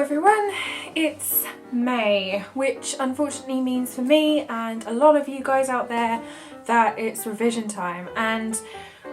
everyone, it's May, which unfortunately means for me and a lot of you guys out there that it's revision time, and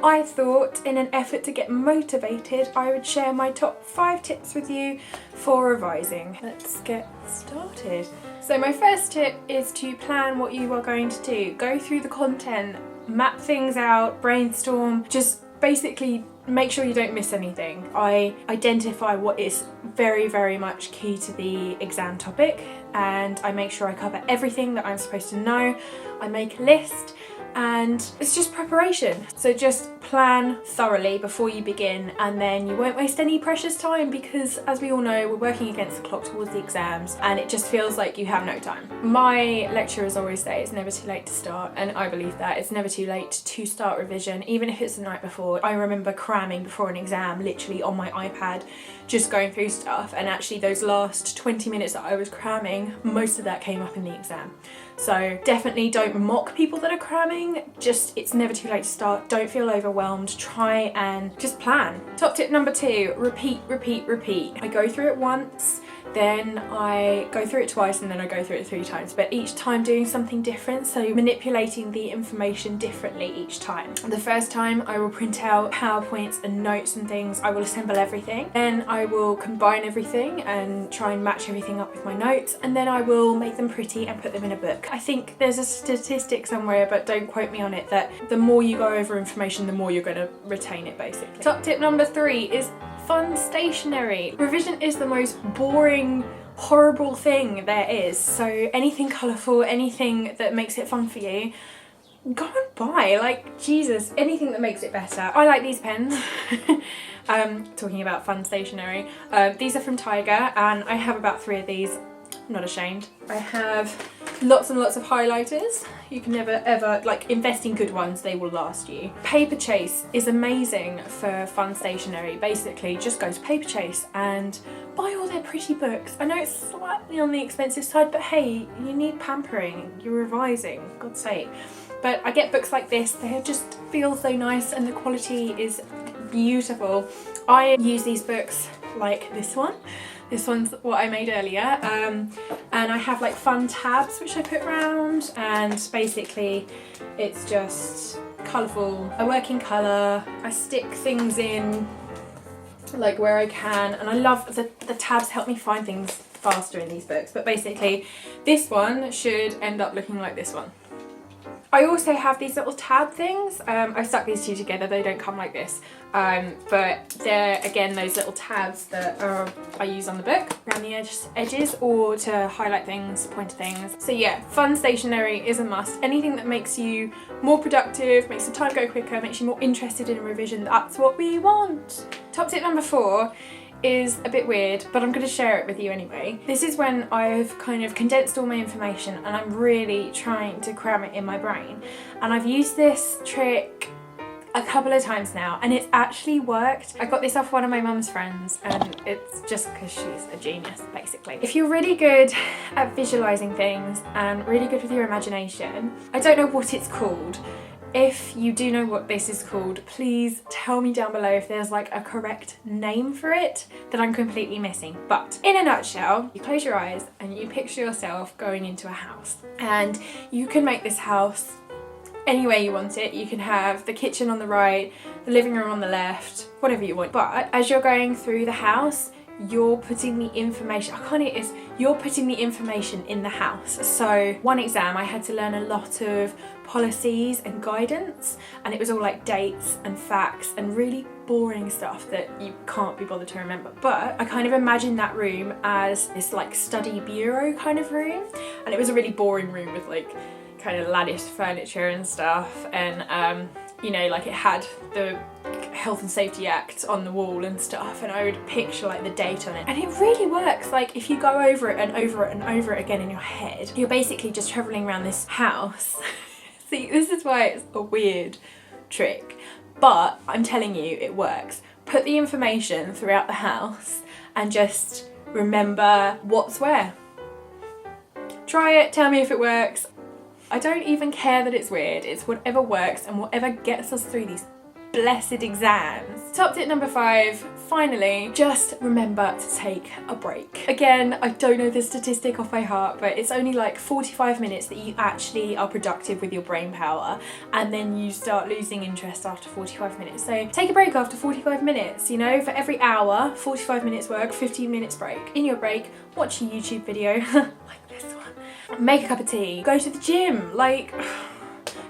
I thought in an effort to get motivated I would share my top 5 tips with you for revising. Let's get started. So my first tip is to plan what you are going to do. Go through the content, map things out, brainstorm, just basically make sure you don't miss anything. I identify what is very much key to the exam topic and I make sure I cover everything that I'm supposed to know. I make a list and it's just preparation. So just plan thoroughly before you begin and then you won't waste any precious time, because as we all know, we're working against the clock towards the exams and it just feels like you have no time. My lecturers always say it's never too late to start, and I believe that. It's never too late to start revision, even if it's the night before. I remember cramming before an exam, literally on my iPad, just going through stuff, and actually those last 20 minutes that I was cramming, most of that came up in the exam. So definitely don't mock people that are cramming, just it's never too late to start. Don't feel overwhelmed, try and just plan. Top tip number 2, repeat. I go through it once, then I go through it twice, and then I go through it 3 times, but each time doing something different, so manipulating the information differently each time. The first time I will print out PowerPoints and notes and things, I will assemble everything, then I will combine everything and try and match everything up with my notes, and then I will make them pretty and put them in a book. I think there's a statistic somewhere, but don't quote me on it, that the more you go over information, the more you're going to retain it basically. Top tip number 3 is fun stationery. Revision is the most boring, horrible thing there is, so anything colourful, anything that makes it fun for you, go and buy. Like, Jesus, anything that makes it better. I like these pens. Talking about fun stationery, these are from Tiger and I have about 3 of these. I'm not ashamed. I have lots and lots of highlighters. You can never ever, like, invest in good ones, they will last you. Paperchase is amazing for fun stationery. Basically just go to Paperchase and buy all their pretty books. I know it's slightly on the expensive side, but hey, you need pampering, you're revising, God's sake. But I get books like this, they just feel so nice and the quality is beautiful. I use these books like this one. This one's what I made earlier, and I have like fun tabs which I put around, and basically it's just colourful. I work in colour, I stick things in like where I can, and I love the tabs help me find things faster in these books, but basically this one should end up looking like this one. I also have these little tab things. I've stuck these 2 together, they don't come like this, but they're again those little tabs that I use on the book around the edges or to highlight things, point to things. So yeah, fun stationery is a must. Anything that makes you more productive, makes the time go quicker, makes you more interested in revision, that's what we want. Top tip number 4 is a bit weird, but I'm going to share it with you anyway. This is when I've kind of condensed all my information and I'm really trying to cram it in my brain. And I've used this trick a couple of times now and it's actually worked. I got this off one of my mum's friends and it's just because she's a genius basically. If you're really good at visualising things and really good with your imagination, I don't know what it's called. If you do know what this is called, please tell me down below if there's like a correct name for it that I'm completely missing. But in a nutshell, you close your eyes and you picture yourself going into a house, and you can make this house any way you want it. You can have the kitchen on the right, the living room on the left, whatever you want. But as you're going through the house, you're putting the information, you're putting the information in the house. So one exam I had to learn a lot of policies and guidance, and it was all like dates and facts and really boring stuff that you can't be bothered to remember. But I kind of imagined that room as this like study bureau kind of room, and it was a really boring room with like kind of latticed furniture and stuff, and you know, like it had the Health and Safety Act on the wall and stuff, and I would picture like the date on it, and it really works. Like if you go over it and over it and over it again in your head, you're basically just travelling around this house. See, this is why it's a weird trick, but I'm telling you it works. Put the information throughout the house and just remember what's where. Try it, tell me if it works. I don't even care that it's weird, it's whatever works and whatever gets us through these blessed exams. Top tip number 5, finally, just remember to take a break. Again, I don't know the statistic off by heart, but it's only like 45 minutes that you actually are productive with your brain power, and then you start losing interest after 45 minutes. So take a break after 45 minutes, you know, for every hour, 45 minutes work, 15 minutes break. In your break, watch a YouTube video like this one. Make a cup of tea, go to the gym, like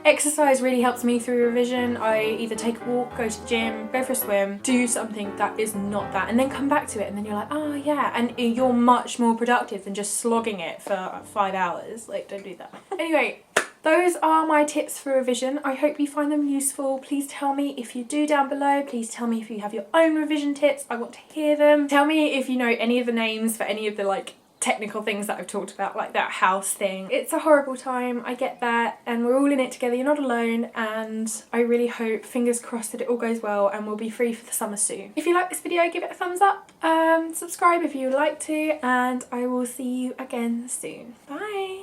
exercise really helps me through revision. I either take a walk, go to the gym, go for a swim, do something that is not that, and then come back to it, and then you're like, oh yeah, and you're much more productive than just slogging it for 5 hours. Like, don't do that. Anyway, those are my tips for revision. I hope you find them useful. Please tell me if you do down below. Please tell me if you have your own revision tips. I want to hear them. Tell me if you know any of the names for any of the like technical things that I've talked about, like that house thing. It's a horrible time, I get that, and we're all in it together, you're not alone, and I really hope, fingers crossed, that it all goes well and we'll be free for the summer soon. If you like this video, give it a thumbs up, subscribe if you would like to, and I will see you again soon. Bye!